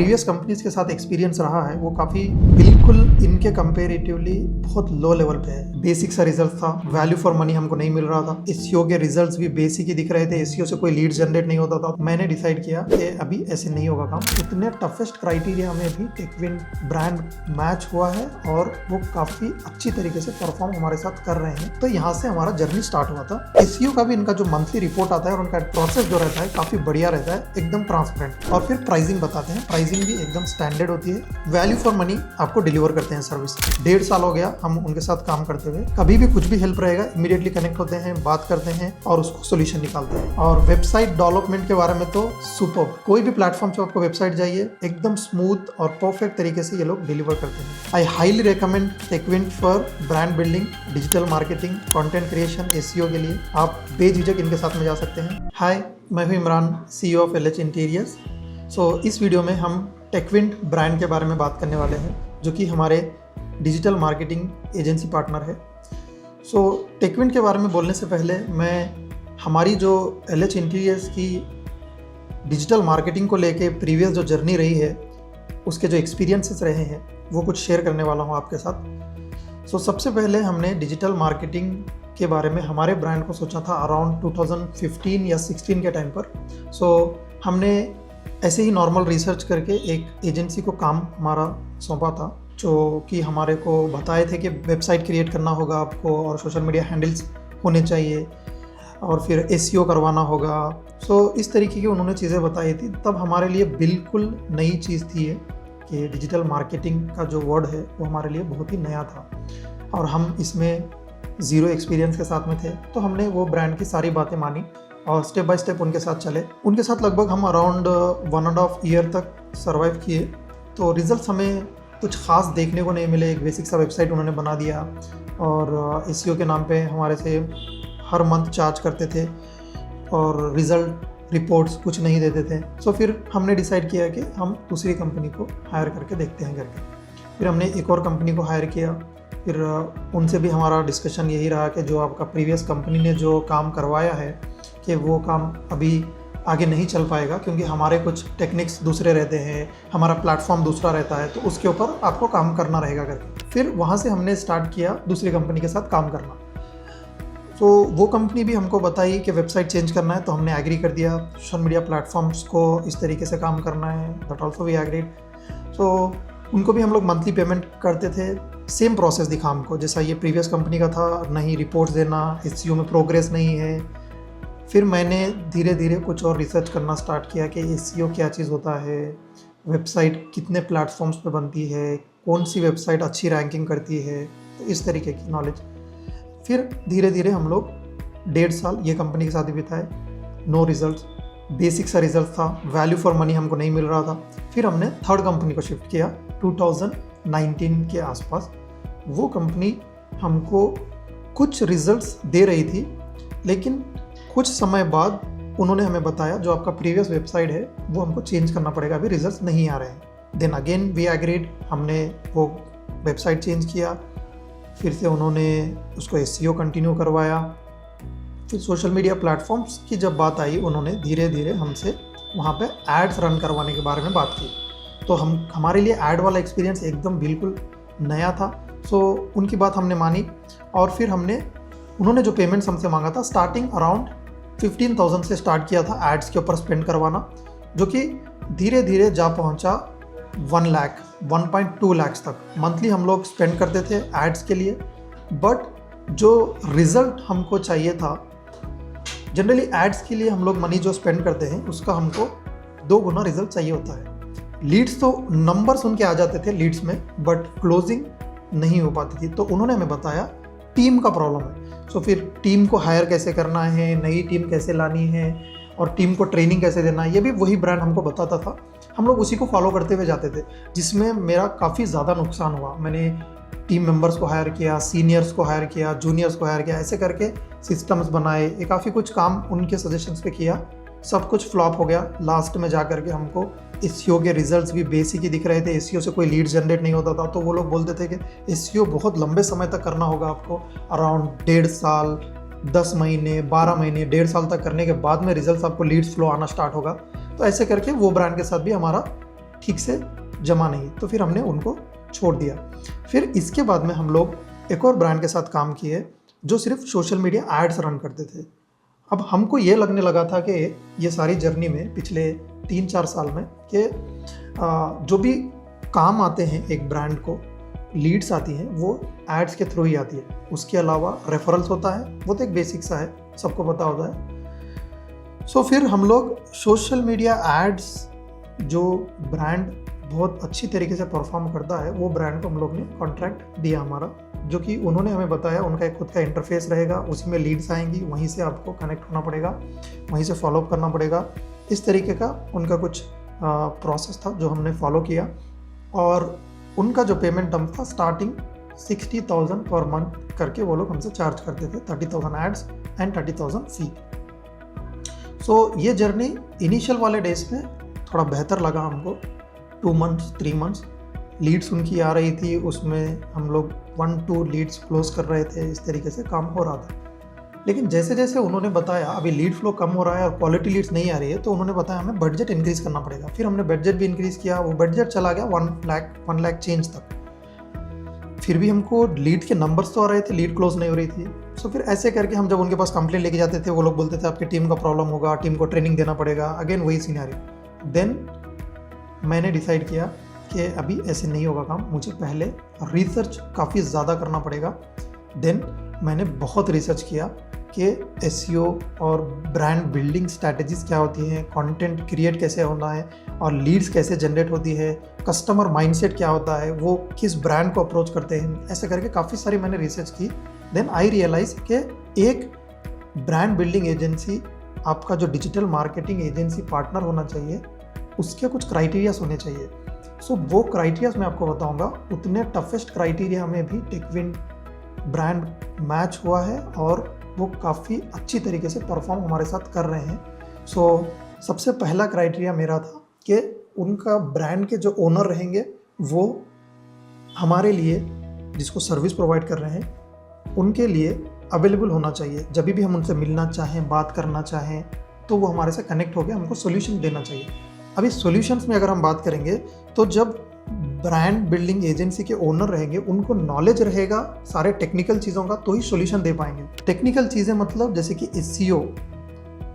Previous companies के साथ experience रहा है वो काफ़ी बिल्कुल इनके कंपेरेटिवली बहुत लो लेवल पे है। बेसिक सा रिजल्ट था, वैल्यू फॉर मनी हमको नहीं मिल रहा था। एसईओ के रिजल्ट्स भी बेसिक ही दिख रहे थे, एसईओ से कोई लीड जनरेट नहीं होता था। मैंने डिसाइड किया कि अभी ऐसे नहीं होगा काम। इतने टफेस्ट क्राइटेरिया में भी टेकविंट ब्रांड मैच हुआ है और वो काफ़ी अच्छी तरीके से परफॉर्म हमारे साथ कर रहे हैं। तो यहाँ से हमारा जर्नी स्टार्ट हुआ था। एसईओ का भी इनका जो मंथली रिपोर्ट आता है और उनका प्रोसेस जो रहता है काफ़ी बढ़िया रहता है, एकदम ट्रांसपेरेंट। और फिर प्राइसिंग बताते हैं, प्राइसिंग भी एकदम स्टैंडर्ड होती है। वैल्यू फॉर मनी आपको डिलीवर करते हैं सर्विस। 1.5 साल हो गया हम उनके साथ काम करते हुए। कभी भी कुछ भी हेल्प रहेगा इमीडिएटली कनेक्ट होते हैं, बात करते हैं और उसको सोल्यूशन निकालते हैं। और वेबसाइट डेवलपमेंट के बारे में तो सुपर, कोई भी प्लेटफॉर्म से आपको वेबसाइट जाइए एकदम स्मूथ और परफेक्ट तरीके से ये लोग डिलीवर करते हैं। I highly recommend Techwint for brand building, digital marketing, content creation, SEO के लिए आप बेझिझक इनके साथ में जा सकते हैं। हाय, मैं हूं Imran, CEO of LH interiors. इस वीडियो में हम टेकविंट ब्रांड के बारे में बात करने वाले हैं, जो कि हमारे डिजिटल मार्केटिंग एजेंसी पार्टनर है। टेकविंट के बारे में बोलने से पहले मैं हमारी जो एलएच इंटीरियर्स की डिजिटल मार्केटिंग को लेके प्रीवियस जो जर्नी रही है, उसके जो एक्सपीरियंसेस रहे हैं वो कुछ शेयर करने वाला हूँ आपके साथ। सबसे पहले हमने डिजिटल मार्केटिंग के बारे में हमारे ब्रांड को सोचा था अराउंड 2015 या 16 के टाइम पर। हमने ऐसे ही नॉर्मल रिसर्च करके एक एजेंसी को काम हमारा सौंपा था, जो कि हमारे को बताए थे कि वेबसाइट क्रिएट करना होगा आपको और सोशल मीडिया हैंडल्स होने चाहिए और फिर एसईओ करवाना होगा। इस तरीके की उन्होंने चीज़ें बताई थी। तब हमारे लिए बिल्कुल नई चीज़ थी ये कि डिजिटल मार्केटिंग का जो वर्ड है वो हमारे लिए बहुत ही नया था और हम इसमें ज़ीरो एक्सपीरियंस के साथ में थे। तो हमने वो ब्रांड की सारी बातें मानी और स्टेप बाय स्टेप उनके साथ चले। उनके साथ लगभग हम अराउंड 1.5 ईयर तक सर्वाइव किए। तो रिजल्ट्स हमें कुछ ख़ास देखने को नहीं मिले। एक बेसिक सा वेबसाइट उन्होंने बना दिया और एसईओ के नाम पे हमारे से हर मंथ चार्ज करते थे और रिज़ल्ट रिपोर्ट्स कुछ नहीं देते थे। फिर हमने डिसाइड किया कि हम दूसरी कंपनी को हायर करके देखते हैं करके। फिर हमने एक और कंपनी को हायर किया। फिर उनसे भी हमारा डिस्कशन यही रहा कि जो आपका प्रीवियस कंपनी ने जो काम करवाया है कि वो काम अभी आगे नहीं चल पाएगा, क्योंकि हमारे कुछ टेक्निक्स दूसरे रहते हैं, हमारा प्लेटफॉर्म दूसरा रहता है, तो उसके ऊपर आपको काम करना रहेगा करके। फिर वहाँ से हमने स्टार्ट किया दूसरी कंपनी के साथ काम करना। वो कंपनी भी हमको बताई कि वेबसाइट चेंज करना है, तो हमने एग्री कर दिया। सोशल मीडिया प्लेटफॉर्म्स को इस तरीके से काम करना है, दैट ऑल्सो वी एग्रीड। उनको भी हम लोग मंथली पेमेंट करते थे। सेम प्रोसेस दिखा हमको जैसा ये प्रीवियस कंपनी का था, नहीं रिपोर्ट्स देना, एसईओ में प्रोग्रेस नहीं है। फिर मैंने धीरे धीरे कुछ और रिसर्च करना स्टार्ट किया कि एसईओ क्या चीज़ होता है, वेबसाइट कितने प्लेटफॉर्म्स पे बनती है, कौन सी वेबसाइट अच्छी रैंकिंग करती है, तो इस तरीके की नॉलेज। फिर धीरे धीरे हम लोग 1.5 साल ये कंपनी के साथ ही बिताए। नो रिजल्ट, बेसिक सा रिजल्ट था, वैल्यू फॉर मनी हमको नहीं मिल रहा था। फिर हमने थर्ड कंपनी को शिफ्ट किया 2019 के आसपास। वो कंपनी हमको कुछ रिजल्ट्स दे रही थी, लेकिन कुछ समय बाद उन्होंने हमें बताया जो आपका प्रीवियस वेबसाइट है वो हमको चेंज करना पड़ेगा, अभी रिजल्ट्स नहीं आ रहे हैं। देन अगेन वी एग्रीड, हमने वो वेबसाइट चेंज किया। फिर से उन्होंने उसको एसईओ कंटिन्यू करवाया। फिर सोशल मीडिया प्लेटफॉर्म्स की जब बात आई, उन्होंने धीरे धीरे हमसे वहाँ पे एड्स रन करवाने के बारे में बात की। तो हमारे लिए ऐड वाला एक्सपीरियंस एकदम बिल्कुल नया था। उनकी बात हमने मानी और फिर उन्होंने जो पेमेंट्स हमसे मांगा था, स्टार्टिंग अराउंड 15,000 से स्टार्ट किया था एड्स के ऊपर स्पेंड करवाना, जो कि धीरे धीरे जा पहुंचा 1 लाख 1.2 लाख तक मंथली हम लोग स्पेंड करते थे एड्स के लिए। बट जो रिज़ल्ट हमको चाहिए था, जनरली एड्स के लिए हम लोग मनी जो स्पेंड करते हैं उसका हमको 2 गुना रिजल्ट चाहिए होता है। लीड्स तो नंबर्स उनके आ जाते थे लीड्स में, बट क्लोजिंग नहीं हो पाती थी। तो उन्होंने हमें बताया टीम का प्रॉब्लम है। फिर टीम को हायर कैसे करना है, नई टीम कैसे लानी है और टीम को ट्रेनिंग कैसे देना है, ये भी वही ब्रांड हमको बताता था। हम लोग उसी को फॉलो करते हुए जाते थे, जिसमें मेरा काफ़ी ज़्यादा नुकसान हुआ। मैंने टीम मेंबर्स को हायर किया, सीनियर्स को हायर किया, जूनियर्स को हायर किया, ऐसे करके सिस्टम्स बनाए, ये काफ़ी कुछ काम उनके सजेशंस पे किया। सब कुछ फ्लॉप हो गया। लास्ट में जा करके हमको एसईओ के रिजल्ट्स भी बेसिक ही दिख रहे थे, एसईओ से कोई लीड जनरेट नहीं होता था। तो वो लोग बोलते थे कि एसईओ बहुत लंबे समय तक करना होगा आपको, अराउंड 1.5 साल, 10 महीने, 12 महीने, 1.5 साल तक करने के बाद में रिजल्ट्स आपको लीड्स फ्लो आना स्टार्ट होगा। तो ऐसे करके वो ब्रांड के साथ भी हमारा ठीक से जमा नहीं, तो फिर हमने उनको छोड़ दिया। फिर इसके बाद में हम लोग एक और ब्रांड के साथ काम किए जो सिर्फ सोशल मीडिया एड्स रन करते थे। अब हमको ये लगने लगा था कि ये सारी जर्नी में पिछले 3-4 साल में कि जो भी काम आते हैं एक ब्रांड को, लीड्स आती हैं, वो एड्स के थ्रू ही आती है। उसके अलावा रेफरल्स होता है, वो तो एक बेसिक सा है, सबको पता होता है। सो फिर हम लोग सोशल मीडिया एड्स जो ब्रांड बहुत अच्छी तरीके से परफॉर्म करता है, वो ब्रांड को हम लोग ने कॉन्ट्रैक्ट दिया हमारा, जो कि उन्होंने हमें बताया उनका एक खुद का इंटरफेस रहेगा, उसी में लीड्स आएंगी, वहीं से आपको कनेक्ट होना पड़ेगा, वहीं से फॉलोअप करना पड़ेगा। इस तरीके का उनका कुछ प्रोसेस था जो हमने फॉलो किया। और उनका जो पेमेंट टर्म था स्टार्टिंग 60,000 पर मंथ करके वो लोग हमसे चार्ज करते थे, 30,000 एड्स एंड 30,000 फी। सो ये जर्नी इनिशियल वाले डेज में थोड़ा बेहतर लगा हमको। 2 मंथ्स 3 मंथ्स लीड्स उनकी आ रही थी, उसमें हम लोग 1-2 लीड्स क्लोज कर रहे थे, इस तरीके से काम हो रहा था। लेकिन जैसे जैसे उन्होंने बताया अभी लीड फ्लो कम हो रहा है और क्वालिटी लीड्स नहीं आ रही है, तो उन्होंने बताया हमें बजट इंक्रीज करना पड़ेगा। फिर हमने बजट भी इंक्रीज किया, वो बजट चला गया 1 लाख चेंज तक। फिर भी हमको लीड के नंबर्स तो आ रहे थे, लीड क्लोज नहीं हो रही थी। सो फिर ऐसे करके हम जब उनके पास कंप्लेन लेके जाते थे, वो लोग बोलते थे आपकी टीम का प्रॉब्लम होगा, टीम को ट्रेनिंग देना पड़ेगा, अगेन वही सिनेरियो। देन मैंने डिसाइड किया कि अभी ऐसे नहीं होगा काम, मुझे पहले रिसर्च काफ़ी ज़्यादा करना पड़ेगा। देन मैंने बहुत रिसर्च किया कि एसईओ और ब्रांड बिल्डिंग स्ट्रैटेजीज क्या होती हैं, कंटेंट क्रिएट कैसे होना है और लीड्स कैसे जनरेट होती है, कस्टमर माइंडसेट क्या होता है, वो किस ब्रांड को अप्रोच करते हैं, ऐसे करके काफ़ी सारी मैंने रिसर्च की। देन आई रियलाइज कि एक ब्रांड बिल्डिंग एजेंसी, आपका जो डिजिटल मार्केटिंग एजेंसी पार्टनर होना चाहिए, उसके कुछ क्राइटेरियाज होने चाहिए। सो वो क्राइटेरियाज मैं आपको बताऊंगा। उतने टफेस्ट क्राइटेरिया में भी टेकविन ब्रांड मैच हुआ है और वो काफ़ी अच्छी तरीके से परफॉर्म हमारे साथ कर रहे हैं। सो सबसे पहला क्राइटेरिया मेरा था कि उनका ब्रांड के जो ओनर रहेंगे वो हमारे लिए, जिसको सर्विस प्रोवाइड कर रहे हैं, उनके लिए अवेलेबल होना चाहिए। जब भी हम उनसे मिलना चाहें, बात करना चाहें, तो वो हमारे से कनेक्ट होकर हमको सोल्यूशन देना चाहिए। अभी सॉल्यूशंस में अगर हम बात करेंगे तो जब ब्रांड बिल्डिंग एजेंसी के ओनर रहेंगे, उनको नॉलेज रहेगा सारे टेक्निकल चीज़ों का, तो ही सॉल्यूशन दे पाएंगे। टेक्निकल चीज़ें मतलब जैसे कि SEO,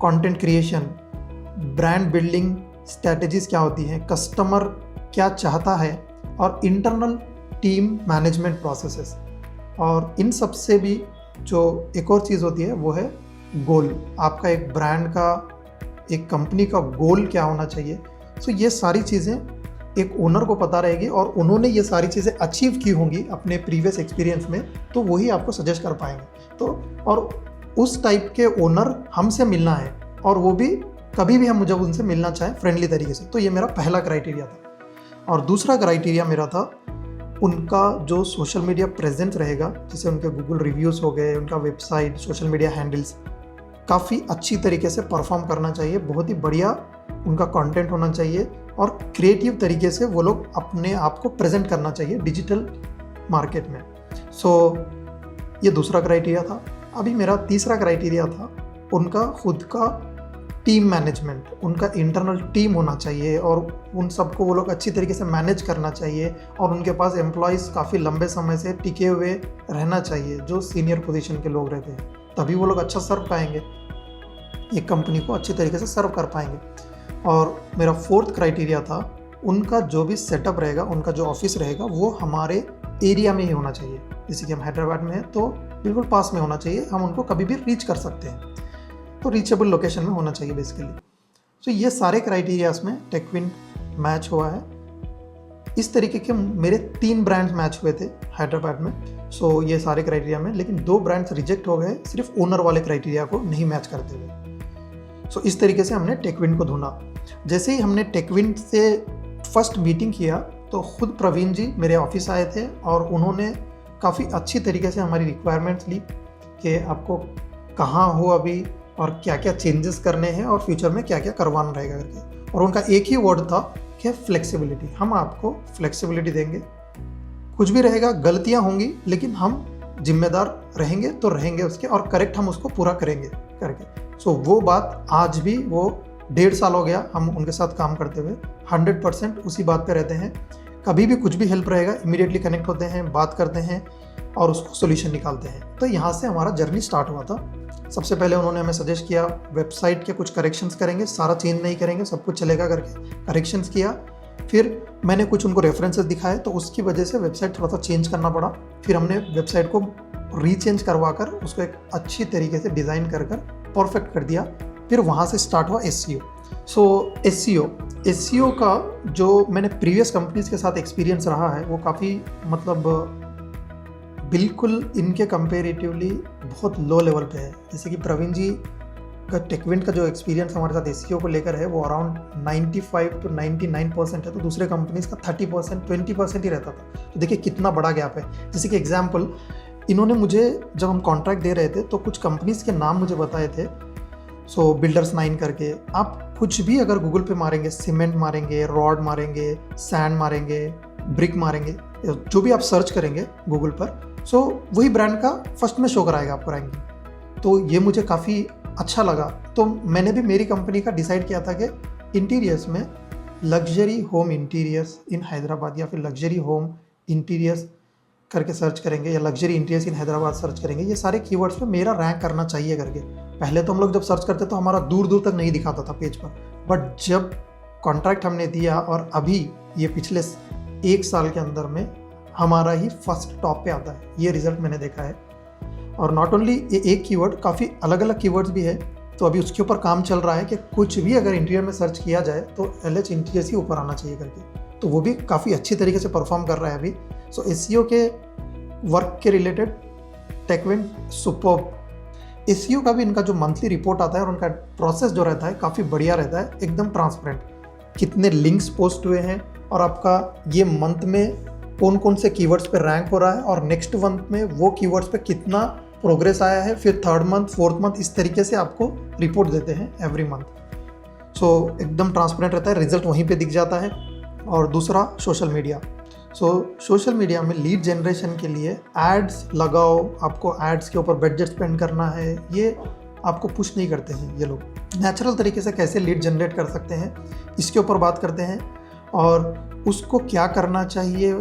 content creation, brand building strategies क्या होती हैं, कस्टमर क्या चाहता है, और इंटरनल टीम मैनेजमेंट प्रोसेसेस। और इन सब से भी जो एक और चीज़ होती है वो है गोल। आपका एक ब्रांड का, एक कंपनी का गोल क्या होना चाहिए। सो ये सारी चीज़ें एक ओनर को पता रहेगी और उन्होंने ये सारी चीज़ें अचीव की होंगी अपने प्रीवियस एक्सपीरियंस में, तो वही आपको सजेस्ट कर पाएंगे। तो और उस टाइप के ओनर हमसे मिलना है, और वो भी कभी भी हम जब उनसे मिलना चाहें फ्रेंडली तरीके से। तो ये मेरा पहला क्राइटेरिया था। और दूसरा क्राइटेरिया मेरा था उनका जो सोशल मीडिया प्रेजेंस रहेगा, जैसे उनके गूगल रिव्यूज़ हो गए, उनका वेबसाइट, सोशल मीडिया हैंडल्स काफ़ी अच्छी तरीके से परफॉर्म करना चाहिए, बहुत ही बढ़िया उनका कंटेंट होना चाहिए और क्रिएटिव तरीके से वो लोग अपने आप को प्रेजेंट करना चाहिए डिजिटल मार्केट में। सो ये दूसरा क्राइटेरिया था। अभी मेरा तीसरा क्राइटेरिया था उनका खुद का टीम मैनेजमेंट। उनका इंटरनल टीम होना चाहिए और उन सबको वो लोग अच्छी तरीके से मैनेज करना चाहिए, और उनके पास एम्प्लॉयज़ काफ़ी लंबे समय से टिके हुए रहना चाहिए, जो सीनियर पोजीशन के लोग रहते हैं, तभी वो लोग अच्छा सर्व पाएंगे, एक कंपनी को अच्छी तरीके से सर्व कर पाएंगे। और मेरा फोर्थ क्राइटेरिया था उनका जो भी सेटअप रहेगा, उनका जो ऑफिस रहेगा, वो हमारे एरिया में ही होना चाहिए। जैसे कि हम हैदराबाद में हैं तो बिल्कुल पास में होना चाहिए, हम उनको कभी भी रीच कर सकते हैं, तो रीचेबल लोकेशन में होना चाहिए बेसिकली। तो ये सारे क्राइटेरियाज में टेकविन मैच हुआ है। इस तरीके के मेरे 3 ब्रांड्स मैच हुए थे हैदराबाद में। सो ये सारे क्राइटेरिया में, लेकिन 2 ब्रांड्स रिजेक्ट हो गए सिर्फ ओनर वाले क्राइटेरिया को नहीं मैच करते हुए। सो इस तरीके से हमने टेकविन को ढूंढा। जैसे ही हमने टेकविन से फर्स्ट मीटिंग किया तो खुद प्रवीण जी मेरे ऑफिस आए थे और उन्होंने काफ़ी अच्छी तरीके से हमारी रिक्वायरमेंट्स ली कि आपको कहाँ हो अभी और क्या क्या चेंजेस करने हैं और फ्यूचर में क्या क्या करवाना रहेगा करके। और उनका एक ही वर्ड था कि फ्लेक्सिबिलिटी, हम आपको फ्लेक्सिबिलिटी देंगे, कुछ भी रहेगा, गलतियाँ होंगी, लेकिन हम जिम्मेदार रहेंगे तो रहेंगे उसके, और करेक्ट हम उसको पूरा करेंगे करके। सो वो बात आज भी वो 1.5 साल हो गया हम उनके साथ काम करते हुए, 100% उसी बात पे रहते हैं। कभी भी कुछ भी हेल्प रहेगा इमीडिएटली कनेक्ट होते हैं, बात करते हैं और उसको सोल्यूशन निकालते हैं। तो यहाँ से हमारा जर्नी स्टार्ट हुआ था। सबसे पहले उन्होंने हमें सजेस्ट किया वेबसाइट के कुछ करेक्शंस करेंगे, सारा चेंज नहीं करेंगे, सब कुछ चलेगा करके करेक्शंस किया। फिर मैंने कुछ उनको रेफरेंसेस दिखाए तो उसकी वजह से वेबसाइट थोड़ा सा चेंज करना पड़ा। फिर हमने वेबसाइट को रीचेंज करवा कर उसको एक अच्छी तरीके से डिज़ाइन कर परफेक्ट कर दिया। फिर वहाँ से स्टार्ट हुआ SEO। सो SEO का जो मैंने प्रीवियस कंपनीज के साथ एक्सपीरियंस रहा है वो काफ़ी मतलब बिल्कुल इनके कंपेरेटिवली बहुत लो लेवल पे है। जैसे कि प्रवीण जी का टेकविंट का जो एक्सपीरियंस हमारे साथ SEO को लेकर है वो अराउंड 95 to 99% है, तो दूसरे कंपनीज का 30% 20% ही रहता था। तो देखिए कितना बड़ा गैप है। जैसे कि एग्जांपल इन्होंने मुझे जब हम कॉन्ट्रैक्ट दे रहे थे तो कुछ कंपनीज के नाम मुझे बताए थे। सो बिल्डर्स 9 करके, आप कुछ भी अगर गूगल पे मारेंगे, सीमेंट मारेंगे, रॉड मारेंगे, सैंड मारेंगे, ब्रिक मारेंगे, जो भी आप सर्च करेंगे गूगल पर, सो वही ब्रांड का फर्स्ट में शो कराएगा आपको रैंकिंग। तो ये मुझे काफ़ी अच्छा लगा। तो मैंने भी मेरी कंपनी का डिसाइड किया था कि इंटीरियर्स में लग्जरी होम इंटीरियर्स इन हैदराबाद या फिर लग्जरी होम इंटीरियर्स करके सर्च करेंगे या लग्जरी इंटीरियर्स इन हैदराबाद सर्च करेंगे, ये सारे कीवर्ड्स पे मेरा रैंक करना चाहिए करके। पहले तो हम लोग जब सर्च करते तो हमारा दूर दूर तक नहीं दिखाता था पेज पर, बट जब कॉन्ट्रैक्ट हमने दिया और अभी ये पिछले 1 साल के अंदर में हमारा ही फर्स्ट टॉप पे आता है, ये रिजल्ट मैंने देखा है। और नॉट ओनली ये एक कीवर्ड, काफ़ी अलग अलग कीवर्ड्स भी है। तो अभी उसके ऊपर काम चल रहा है कि कुछ भी अगर इंटीरियर में सर्च किया जाए तो LH इंटीरियर्स ही ऊपर आना चाहिए करके, तो वो भी काफ़ी अच्छी तरीके से परफॉर्म कर रहा है अभी। सो SEO के वर्क के रिलेटेड टेकविंट सुपर्ब। SEO का भी इनका जो मंथली रिपोर्ट आता है और उनका प्रोसेस जो रहता है काफ़ी बढ़िया रहता है, एकदम ट्रांसपेरेंट। कितने लिंक्स पोस्ट हुए हैं और आपका ये मंथ में कौन कौन से कीवर्ड्स पे रैंक हो रहा है और नेक्स्ट मंथ में वो कीवर्ड्स पे कितना प्रोग्रेस आया है, फिर 3rd मंथ 4th मंथ, इस तरीके से आपको रिपोर्ट देते हैं एवरी मंथ। सो एकदम ट्रांसपेरेंट रहता है, रिजल्ट वहीं पे दिख जाता है। और दूसरा सोशल मीडिया। सोशल मीडिया में लीड जनरेशन के लिए एड्स लगाओ, आपको एड्स के ऊपर बजट स्पेंड करना है, ये आपको पुश नहीं करते हैं ये लोग। नेचुरल तरीके से कैसे लीड जनरेट कर सकते हैं इसके ऊपर बात करते हैं और उसको क्या करना चाहिए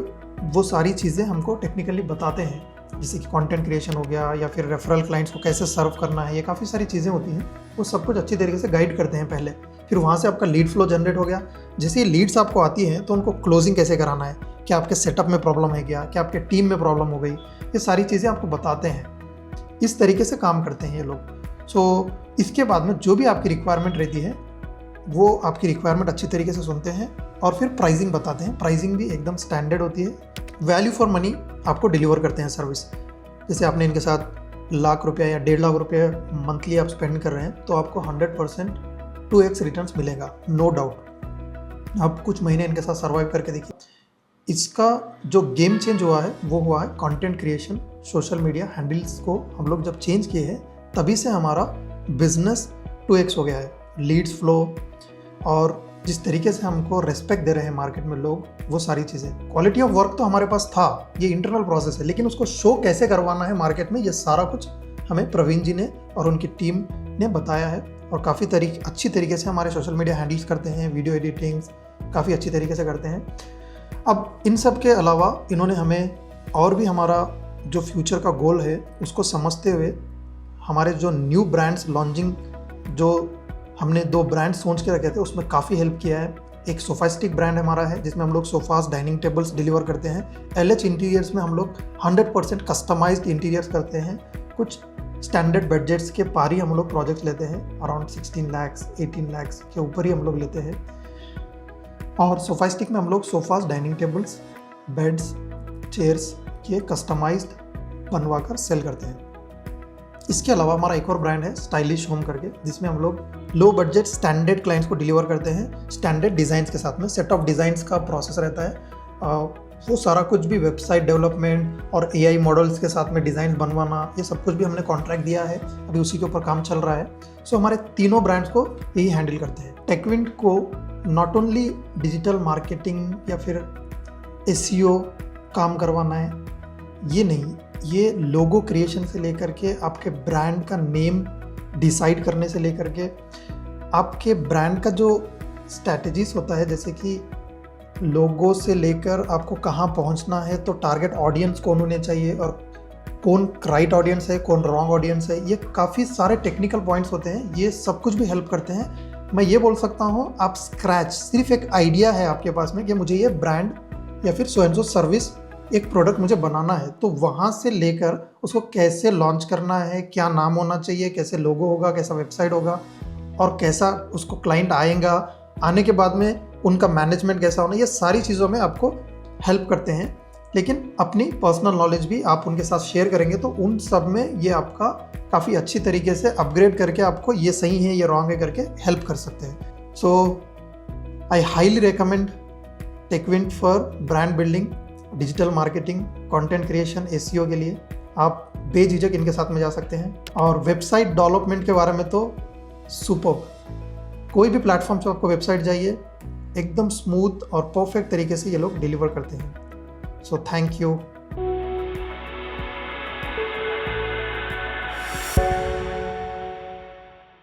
वो सारी चीज़ें हमको टेक्निकली बताते हैं। जैसे कि कंटेंट क्रिएशन हो गया या फिर रेफरल क्लाइंट्स को कैसे सर्व करना है, ये काफ़ी सारी चीज़ें होती हैं, वो सब कुछ अच्छी तरीके से गाइड करते हैं पहले। फिर वहाँ से आपका लीड फ्लो जनरेट हो गया। जैसे ये लीड्स आपको आती हैं तो उनको क्लोजिंग कैसे कराना है, क्या आपके सेटअप में प्रॉब्लम है क्या आपके टीम में प्रॉब्लम हो गई, ये सारी चीज़ें आपको बताते हैं। इस तरीके से काम करते हैं ये लोग। सो इसके बाद में जो भी आपकी रिक्वायरमेंट रहती है वो आपकी रिक्वायरमेंट अच्छी तरीके से सुनते हैं और फिर प्राइसिंग बताते हैं। प्राइसिंग भी एकदम स्टैंडर्ड होती है, वैल्यू फॉर मनी आपको डिलीवर करते हैं सर्विस। जैसे आपने इनके साथ लाख रुपया या 1.5 लाख रुपया मंथली आप स्पेंड कर रहे हैं तो आपको 100% 2x रिटर्न्स मिलेगा, नो डाउट। आप कुछ महीने इनके साथ सर्वाइव करके देखिए। इसका जो गेम चेंज हुआ है वो हुआ है content creation. Social media handles को हम लोग जब चेंज किए हैं तभी से हमारा बिजनेस 2x हो गया है। लीड्स फ्लो और जिस तरीके से हमको रेस्पेक्ट दे रहे हैं मार्केट में लोग, वो सारी चीज़ें। क्वालिटी ऑफ वर्क तो हमारे पास था, ये इंटरनल प्रोसेस है, लेकिन उसको शो कैसे करवाना है मार्केट में, ये सारा कुछ हमें प्रवीण जी ने और उनकी टीम ने बताया है। और काफ़ी अच्छी तरीके से हमारे सोशल मीडिया हैंडल्स करते हैं, वीडियो एडिटिंग्स काफ़ी अच्छी तरीके से करते हैं। अब इन सब के अलावा इन्होंने हमें और भी हमारा जो फ्यूचर का गोल है उसको समझते हुए हमारे जो न्यू ब्रांड्स लॉन्चिंग, जो हमने 2 ब्रांड सोच के रखे थे, उसमें काफ़ी हेल्प किया है। एक सोफास्टिक ब्रांड हमारा है जिसमें हम लोग सोफास, डाइनिंग टेबल्स डिलीवर करते हैं। LH इंटीरियर्स में हम लोग 100% कस्टमाइज्ड इंटीरियर्स करते हैं। कुछ स्टैंडर्ड बजट्स के पार ही हम लोग प्रोजेक्ट्स लेते हैं, अराउंड 16 लाख 18 लाख के ऊपर ही हम लोग लेते हैं। और सोफास्टिक में हम लोग sofas, dining tables, beds, chairs के कस्टमाइज्ड बनवा कर सेल करते हैं। इसके अलावा हमारा एक और ब्रांड है स्टाइलिश होम करके, जिसमें हम लोग लो बजट स्टैंडर्ड क्लाइंट्स को डिलीवर करते हैं स्टैंडर्ड डिज़ाइंस के साथ में। सेट ऑफ डिज़ाइंस का प्रोसेस रहता है, वो सारा कुछ भी वेबसाइट डेवलपमेंट और AI मॉडल्स के साथ में डिज़ाइन बनवाना, ये सब कुछ भी हमने कॉन्ट्रैक्ट दिया है, अभी उसी के ऊपर काम चल रहा है। सो हमारे तीनों ब्रांड्स को यही हैंडल करते हैं। टेकविंट को नॉट ओनली डिजिटल मार्केटिंग या फिर SEO काम करवाना है, ये नहीं, ये लोगो क्रिएशन से लेकर के आपके ब्रांड का नेम डिसाइड करने से लेकर के आपके ब्रांड का जो स्ट्रैटेजीज होता है, जैसे कि लोगो से लेकर आपको कहाँ पहुंचना है, तो टारगेट ऑडियंस कौन होने चाहिए और कौन राइट ऑडियंस है, कौन रॉन्ग ऑडियंस है, ये काफ़ी सारे टेक्निकल पॉइंट्स होते हैं। ये सब कुछ भी हेल्प करते हैं। मैं ये बोल सकता हूँ, आप स्क्रैच, सिर्फ एक आइडिया है आपके पास में कि मुझे ये ब्रांड या फिर सो एंड सो सर्विस, एक प्रोडक्ट मुझे बनाना है, तो वहाँ से लेकर उसको कैसे लॉन्च करना है, क्या नाम होना चाहिए, कैसे लोगो होगा, कैसा वेबसाइट होगा और कैसा उसको क्लाइंट आएगा, आने के बाद में उनका मैनेजमेंट कैसा होना, ये सारी चीज़ों में आपको हेल्प करते हैं। लेकिन अपनी पर्सनल नॉलेज भी आप उनके साथ शेयर करेंगे तो उन सब में ये आपका काफ़ी अच्छी तरीके से अपग्रेड करके आपको ये सही है, ये रॉन्ग है करके हेल्प कर सकते हैं। So I highly recommend Techwint for brand building, digital marketing, content creation, SEO के लिए आप बेझिझक इनके साथ में जा सकते हैं। और वेबसाइट डेवलपमेंट के बारे में तो सुपर्ब, कोई भी प्लेटफॉर्म से आपको वेबसाइट चाहिए, एकदम स्मूथ और परफेक्ट तरीके से ये लोग डिलीवर करते हैं। So thank you.